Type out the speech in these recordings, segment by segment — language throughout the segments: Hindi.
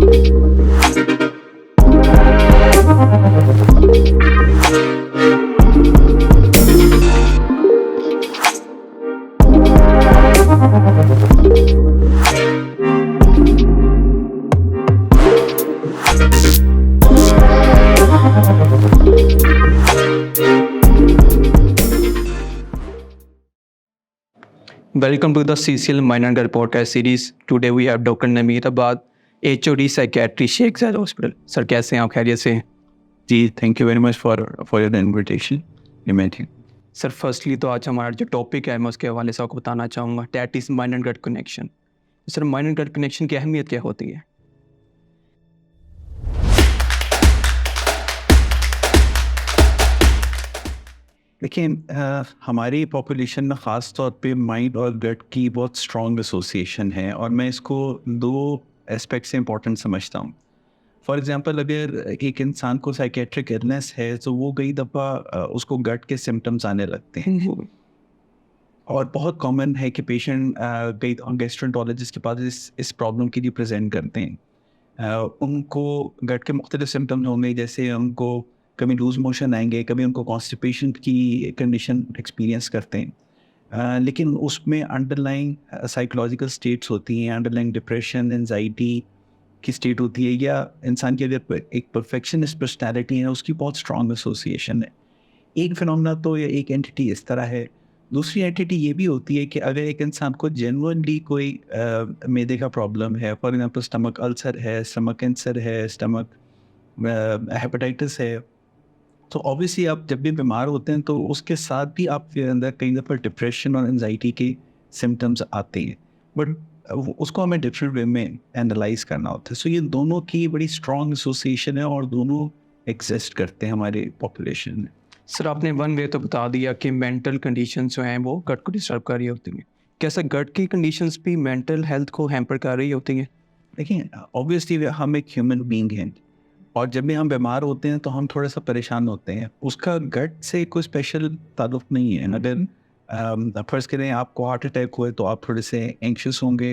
Welcome to the CCL Mind and Gut podcast series. Today we have Dr. Nameer Abad, HOD Psychiatry, Sheikh Zayed Hospital. Sir कैसे हैं आप? खैरियत से हैं? जी, thank you very much for your invitation. Imagine sir firstly तो आज हमारा जो टॉपिक है मैं उसके हवाले से आपको बताना चाहूँगा, that is mind and gut connection. Sir mind and gut connection की अहमियत क्या होती है? देखिए, हमारी पॉपुलेशन में ख़ास तौर पे माइंड और गट की बहुत स्ट्रॉन्ग एसोसिएशन है और मैं इसको दो एस्पेक्ट से इम्पोर्टेंट समझता हूँ। फॉर एग्जांपल, अगर एक इंसान को साइकेट्रिक इलनेस है तो वो कई दफ़ा उसको गट के सिम्टम्स आने लगते हैं और बहुत कॉमन है कि पेशेंट कई गैस्ट्रोएंटरोलॉजिस्ट के पास इस प्रॉब्लम के लिए प्रेजेंट करते हैं। उनको गट के मुख्तलिफ सिम्टम्स होंगे, जैसे उनको कभी लूज मोशन आएंगे, कभी उनको कॉन्स्टिपेशन की कंडीशन एक्सपीरियंस करते हैं। लेकिन उसमें अंडरलाइंग साइकोलॉजिकल स्टेट्स होती हैं, अंडरलाइंग डिप्रेशन, एंजाइटी की स्टेट होती है, या इंसान की अगर एक परफेक्शनिस्ट पर्सनैलिटी है उसकी बहुत स्ट्रॉन्ग एसोसिएशन है। एक फिनोमेना तो या एक एंटिटी इस तरह है। दूसरी एंटिटी ये भी होती है कि अगर एक इंसान को जेन्युइनली कोई मैदे का प्रॉब्लम है, फॉर एग्जांपल स्टमक अल्सर है, स्टमक कैंसर है, स्टमक हेपेटाइटिस है, तो ऑब्वियसली आप जब भी बीमार होते हैं तो उसके साथ भी आपके अंदर कई दफ़ा डिप्रेशन और एंजाइटी के सिम्टम्स आते हैं, बट उसको हमें डिफरेंट वे में एनालाइज करना होता है। सो ये दोनों की बड़ी स्ट्रॉन्ग एसोसिएशन है और दोनों एग्जिस्ट करते हैं हमारे पॉपुलेशन में। सर आपने वन वे तो बता दिया कि मेंटल कंडीशंस जो हैं वो गट को डिस्टर्ब कर रही होती हैं। क्या सर गट की कंडीशंस भी मेंटल हेल्थ को हैम्पर कर रही होती हैं? देखिए, ऑब्वियसली हम एक ह्यूमन बीइंग हैं और जब भी हम बीमार होते हैं तो हम थोड़ा सा परेशान होते हैं। उसका गट से कोई स्पेशल ताल्लुक नहीं है। अगर फर्ज करें आपको हार्ट अटैक हुए तो आप थोड़े से एंक्शस होंगे।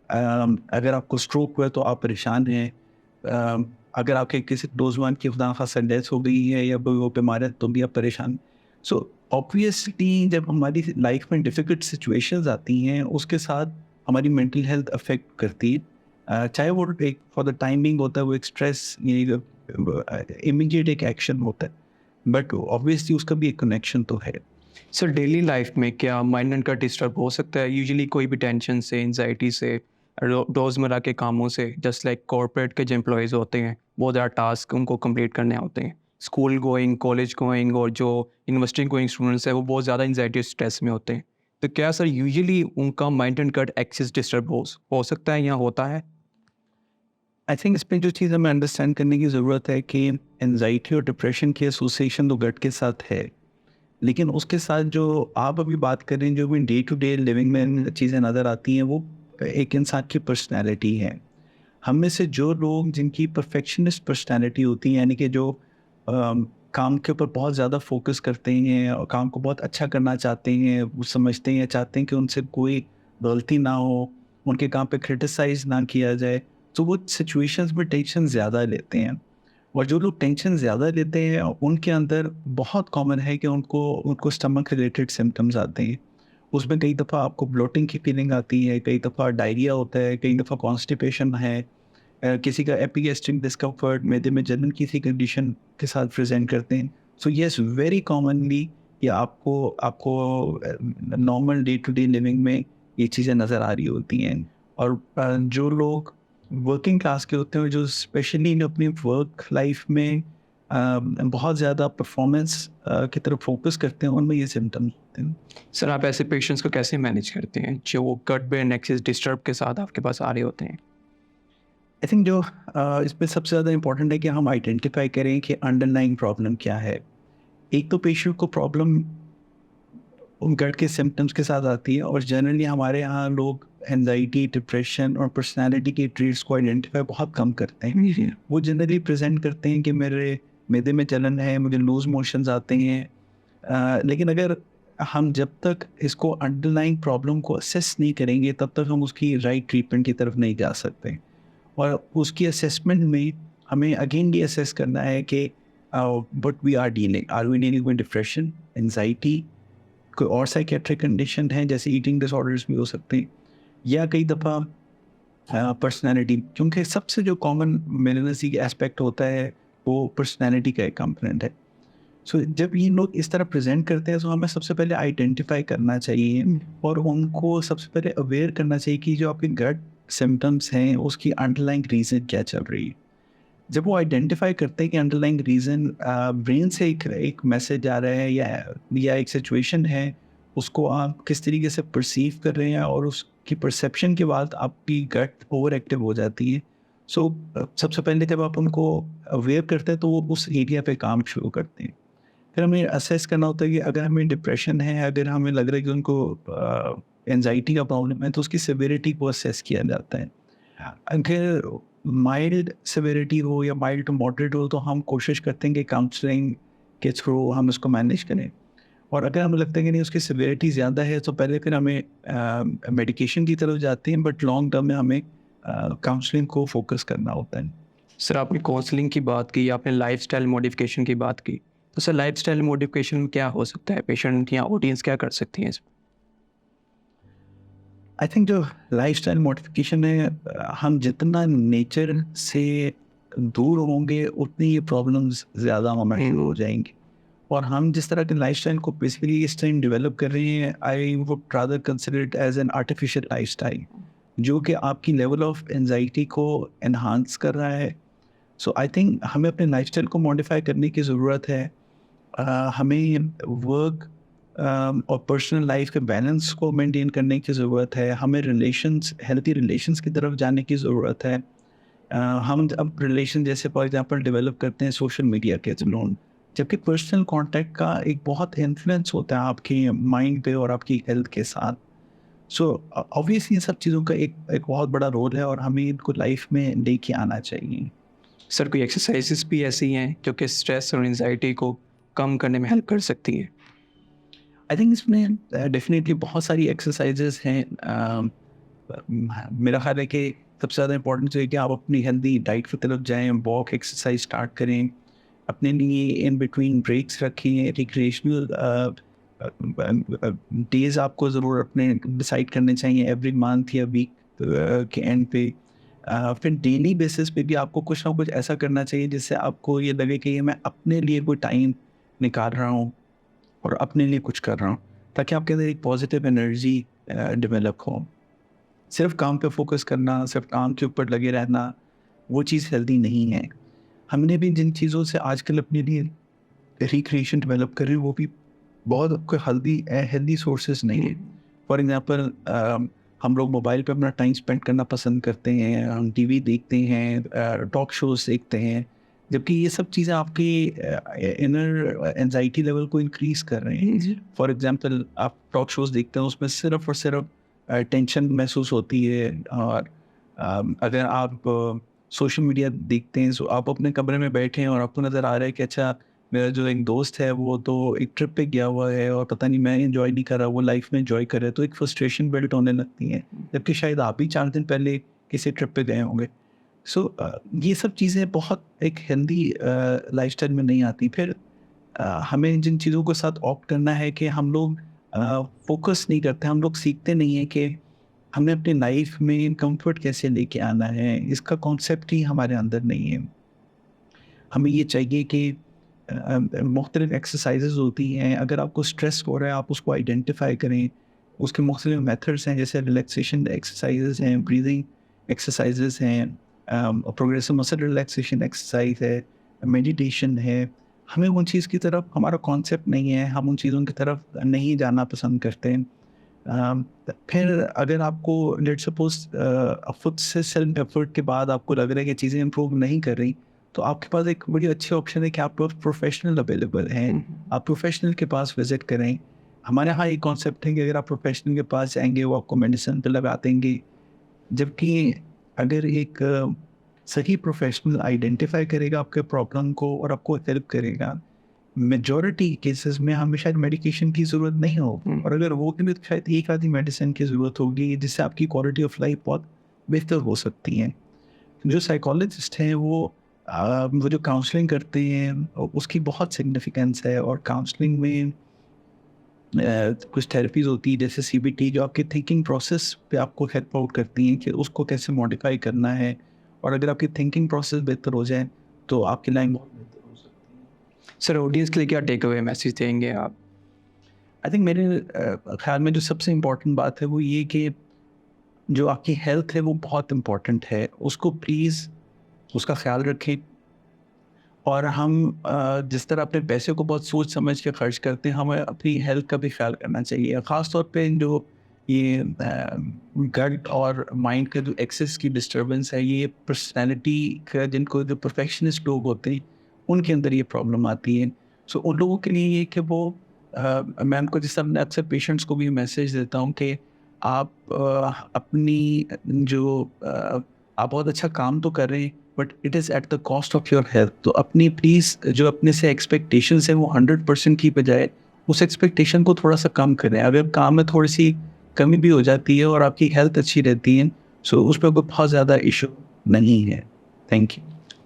अगर आपको स्ट्रोक हुआ तो आप परेशान हैं। अगर आपके किसी नौजवान की खुदा खासा डेथ हो गई है या वो बीमार है तो भी आप परेशान। सो ऑब्वियसली जब हमारी लाइफ में डिफ़िकल्ट सिचुएशंस आती हैं उसके साथ हमारी मेंटल हेल्थ अफेक्ट करती है। चाहे वो एक फॉर द टाइमिंग होता है, वो एक स्ट्रेस इमीडिएट एक एक्शन होता है, बट ऑब्वियसली उसका भी एक कनेक्शन तो है। सर डेली लाइफ में क्या माइंड एंड गट डिस्टर्ब हो सकता है? यूजुअली कोई भी टेंशन से, एंजाइटी से, रोज़मर्रा के कामों से, जस्ट लाइक कॉर्पोरेट के जो एम्प्लॉयज़ होते हैं बहुत ज़्यादा टास्क उनको कंप्लीट करने होते हैं, स्कूल गोइंग, कॉलेज गोइंग और जो यूनिवर्सिटी गोइंग स्टूडेंट्स हैं वो बहुत ज़्यादा एंजाइटी स्ट्रेस में होते हैं। तो क्या सर यूजुअली उनका mind and gut axis disturb हो सकता है या होता है? आई थिंक इसमें जो चीज़ हमें अंडरस्टैंड करने की ज़रूरत है कि एनजाइटी और डिप्रेशन की एसोसिएशन तो गट के साथ है, लेकिन उसके साथ जो आप अभी बात कर रहे हैं, जो भी डे टू डे लिविंग में चीज़ें नज़र आती हैं, वो एक इंसान की पर्सनैलिटी है। हम में से जो लोग जिनकी परफेक्शनिस्ट पर्सनैलिटी होती है, यानी कि जो काम के ऊपर बहुत ज़्यादा फोकस करते हैं और काम को बहुत अच्छा करना चाहते हैं, वो समझते हैं या चाहते हैं कि उनसे कोई गलती ना हो, उनके काम पे क्रिटिसाइज़ ना किया जाए, तो वो सिचुएशंस में टेंशन ज़्यादा लेते हैं। और जो लोग टेंशन ज़्यादा लेते हैं उनके अंदर बहुत कॉमन है कि उनको उनको स्टमक रिलेटेड सिम्टम्स आते हैं। उसमें कई दफ़ा आपको ब्लोटिंग की फीलिंग आती है, कई दफ़ा डायरिया होता है, कई दफ़ा कॉन्स्टिपेशन है, किसी का एपिगैस्ट्रिक डिस्कम्फर्ट, मैदे में जलन किसी कंडीशन के साथ प्रेजेंट करते हैं। सो येस, वेरी कॉमनली ये आपको आपको normal day to day living में ये चीज़ें नज़र आ रही होती हैं। और जो लोग वर्किंग क्लास के होते हैं, जो स्पेशली अपनी वर्क लाइफ में बहुत ज़्यादा परफॉर्मेंस की तरफ फोकस करते हैं, उनमें ये सिम्टम्स होते हैं। सर आप ऐसे पेशेंट्स को कैसे मैनेज करते हैं जो गट ब्रेन एक्सिस डिस्टर्ब के साथ आपके पास आ रहे होते हैं? आई थिंक जो इसमें सबसे ज़्यादा इम्पोर्टेंट है कि हम आइडेंटिफाई करें कि अंडरलाइंग प्रॉब्लम क्या है। एक तो पेशेंट को प्रॉब्लम उन गट के सिम्टम्स के साथ आती है और जनरली हमारे यहाँ लोग एंजाइटी, डिप्रेशन और पर्सनालिटी के ट्रेट्स को आइडेंटिफाई बहुत कम करते हैं। वो जनरली प्रेजेंट करते हैं कि मेरे मैदे में जलन है, मुझे लूज मोशंस आते हैं। लेकिन अगर हम जब तक इसको अंडरलाइंग प्रॉब्लम को असेस नहीं करेंगे तब तक हम उसकी राइट ट्रीटमेंट की तरफ नहीं जा सकते। और उसकी असेसमेंट में हमें अगेन ये असेस करना है कि but we are dealing with depression, anxiety, कोई और साइकेट्रिक कंडीशन है जैसे ईटिंग डिसऑर्डर्स भी हो सकते हैं, या कई दफ़ा पर्सनैलिटी, क्योंकि सबसे जो कॉमन मेरे नज़दीक एस्पेक्ट होता है वो पर्सनैलिटी का एक कंपोनेंट है। सो जब ये लोग इस तरह प्रेजेंट करते हैं तो हमें सबसे पहले आइडेंटिफाई करना चाहिए और उनको सबसे पहले अवेयर करना चाहिए कि जो आपके गट सिम्टम्स हैं उसकी अंडरलाइंग रीज़न क्या चल रही है। जब वो आइडेंटिफाई करते हैं कि अंडरलाइंग रीज़न ब्रेन से एक मैसेज आ रहा है या एक सिचुएशन है, उसको आप किस तरीके से परसीव कर रहे हैं और उसकी परसेप्शन के बाद आपकी गट ओवर एक्टिव हो जाती है। सो सबसे पहले जब आप उनको अवेयर करते हैं तो वो उस एरिया पे काम शुरू करते हैं। फिर हमें असेस करना होता है कि अगर हमें डिप्रेशन है, अगर हमें लग रहा है कि उनको एंजाइटी का प्रॉब्लम है, तो उसकी सिविरिटी को असेस किया जाता है। अगर माइल्ड सिविरिटी हो या माइल्ड टू मॉडरेट हो तो हम कोशिश करते हैं कि काउंसलिंग के थ्रू हम उसको मैनेज करें। और अगर हमें लगता है कि नहीं उसकी सिविरिटी ज़्यादा है तो पहले फिर हमें मेडिकेशन की तरफ जाते हैं, बट लॉन्ग टर्म में हमें काउंसलिंग को फोकस करना होता है। सर आपने काउंसलिंग की बात की, आपने लाइफस्टाइल मॉडिफिकेशन की बात की, तो सर लाइफस्टाइल मॉडिफिकेशन में क्या हो सकता है? पेशेंट या ऑडियंस क्या कर सकती है इसमें? आई थिंक जो लाइफस्टाइल मॉडिफिकेशन है, हम जितना नेचर से दूर होंगे उतनी ये प्रॉब्लम्स ज़्यादा हमें शुरू हो जाएंगी। और हम जिस तरह के लाइफस्टाइल को बेसिकली इस टाइम डेवलप कर रहे हैं, I would rather consider it as an artificial lifestyle जो कि आपकी लेवल ऑफ एनजाइटी को एनहांस कर रहा है। सो आई थिंक हमें अपने लाइफस्टाइल को मॉडिफाई करने की ज़रूरत है। हमें वर्क और पर्सनल लाइफ के बैलेंस को मेंटेन करने की ज़रूरत है। हमें रिलेशंस, हेल्थी रिलेशंस की तरफ जाने की ज़रूरत है। हम अब रिलेशन जैसे फॉर एग्जांपल डेवलप करते हैं सोशल मीडिया के थ्रू, जबकि पर्सनल कांटेक्ट का एक बहुत इन्फ्लुएंस होता है आपके माइंड पे और आपकी हेल्थ के साथ। सो ऑब्वियसली इन सब चीज़ों का एक एक बहुत बड़ा रोल है और हमें इनको लाइफ में लेके आना चाहिए। सर कोई एक्सरसाइजेस भी ऐसी हैं जो कि स्ट्रेस और एंजाइटी को कम करने में हेल्प कर सकती हैं? आई थिंक इसमें डेफिनेटली बहुत सारी एक्सरसाइजेज हैं। मेरा ख्याल है कि सबसे ज़्यादा इम्पोर्टेंट है कि आप अपनी हेल्दी डाइट की तरफ जाएं, वॉक एक्सरसाइज स्टार्ट करें, अपने लिए इन बिटवीन ब्रेक्स रखें, रिक्रिएशनल डेज आपको ज़रूर अपने डिसाइड करने चाहिए एवरी मंथ या वीक के एंड पे। फिर डेली बेसिस पे भी आपको कुछ ना कुछ ऐसा करना चाहिए जिससे आपको ये लगे कि ये मैं अपने लिए कोई टाइम निकाल रहा हूँ और अपने लिए कुछ कर रहा हूँ, ताकि आपके अंदर एक पॉजिटिव एनर्जी डेवलप हो। सिर्फ काम पे फोकस करना, सिर्फ काम के ऊपर लगे रहना, वो चीज़ हेल्दी नहीं है। हमने भी जिन चीज़ों से आजकल अपने लिए रिक्रिएशन डेवलप कर रहे हैं वो भी बहुत कोई हेल्दी सोर्सेज नहीं है। फॉर एग्जांपल हम लोग मोबाइल पे अपना टाइम स्पेंड करना पसंद करते हैं, हम टीवी देखते हैं, टॉक शोज देखते हैं, जबकि ये सब चीज़ें आपकी इनर एंजाइटी लेवल को इंक्रीज कर रहे हैं। फॉर एग्जांपल आप टॉक शोज देखते हैं, उसमें सिर्फ और सिर्फ टेंशन महसूस होती है। और अगर आप सोशल मीडिया देखते हैं तो आप अपने कमरे में बैठे हैं और आपको नज़र आ रहा है कि अच्छा मेरा जो एक दोस्त है वो तो एक ट्रिप पे गया हुआ है और पता नहीं मैं एंजॉय नहीं कर रहा, वो लाइफ में एंजॉय कर रहा है, तो एक फ्रस्ट्रेशन बिल्ड होने लगती है, जबकि शायद आप ही 4 दिन पहले किसी ट्रिप पे गए होंगे। सो ये सब चीज़ें बहुत एक हेल्दी लाइफस्टाइल में नहीं आती। फिर हमें जिन चीज़ों के साथ ऑप्ट करना है कि हम लोग फोकस नहीं करते, हम लोग सीखते नहीं हैं कि हमने अपनी लाइफ में कंफर्ट कैसे लेके आना है, इसका कॉन्सेप्ट ही हमारे अंदर नहीं है। हमें ये चाहिए कि मुख्तलिफ एक्सरसाइजेज होती हैं, अगर आपको स्ट्रेस हो रहा है आप उसको आइडेंटिफाई करें, उसके मुख्तलिफ मेथड्स हैं, जैसे रिलैक्सेशन एक्सरसाइजेज हैं, ब्रीदिंग एक्सरसाइजेज हैं, प्रोग्रेसिव मसल रिलैक्सेशन एक्सरसाइज है, मेडिटेशन है। हमें उन चीज़ की तरफ, हमारा कॉन्सेप्ट नहीं है, हम उन चीज़ों की तरफ नहीं जाना पसंद करते हैं। फिर अगर आपको लेट्स सपोज खुद से सेल्फ एफर्ट के बाद आपको लग रहा है कि चीज़ें इम्प्रूव नहीं कर रही, तो आपके पास एक बड़ी अच्छी ऑप्शन है कि आप पास प्रोफेशनल अवेलेबल हैं। आप प्रोफेशनल के पास विजिट करें। हमारे यहाँ एक कॉन्सेप्ट है कि अगर आप प्रोफेशनल के पास जाएंगे वो आपको मेडिसिन पे लगा देंगे, जबकि अगर एक सही प्रोफेशनल आइडेंटिफाई करेगा आपके प्रॉब्लम को और आपको हेल्प करेगा, मेजॉरिटी केसेस में हमें शायद मेडिकेशन की ज़रूरत नहीं होगी, और अगर वो भी तो शायद एक आधी मेडिसिन की ज़रूरत होगी जिससे आपकी क्वालिटी ऑफ लाइफ बहुत बेहतर हो सकती है। जो साइकोलॉजिस्ट हैं वो जो काउंसलिंग करते हैं उसकी बहुत सिग्निफिकेंस है। और काउंसलिंग में कुछ थेरेपीज़ होती है जैसे सीबीटी, जो आपके थिंकिंग प्रोसेस पे आपको हेल्प आउट करती हैं कि उसको कैसे मॉडिफाई करना है। और अगर आपकी थिंकिंग प्रोसेस बेहतर हो जाए तो आपकी लाइफ बहुत बेहतर हो सकती है। सर ऑडियंस के लिए क्या टेक अवे मैसेज देंगे आप? आई थिंक मेरे ख्याल में जो सबसे इम्पोर्टेंट बात है वो ये कि जो आपकी हेल्थ है वो बहुत इम्पोर्टेंट है, उसको प्लीज़ उसका ख्याल रखें। और हम जिस तरह अपने पैसे को बहुत सोच समझ के खर्च करते हैं, हमें अपनी हेल्थ का भी ख्याल करना चाहिए। ख़ास तौर पे जो ये गट और माइंड का जो एक्सेस की डिस्टर्बेंस है, ये पर्सनैलिटी का, जिनको जो परफेक्शनिस्ट लोग होते हैं उनके अंदर ये प्रॉब्लम आती है। सो उन लोगों के लिए ये कि वो मैं उनको, जैसे मैं अक्सर पेशेंट्स को भी मैसेज देता हूँ कि आप अपनी जो आप बहुत अच्छा काम तो कर रहे हैं but it is at the cost of your health. तो अपनी प्लीज़ जो अपने से एक्सपेक्टेशंस हैं वो 100% की बजाय उस एक्सपेक्टेशन को थोड़ा सा कम करें। अगर काम में थोड़ी सी कमी भी हो जाती है और आपकी हेल्थ अच्छी रहती है, सो उस पर कोई बहुत ज़्यादा इशू नहीं है। Thank you.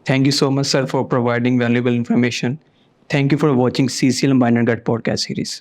Thank you so much, sir, for providing valuable information. Thank you for watching CCL Mind and Gut podcast series.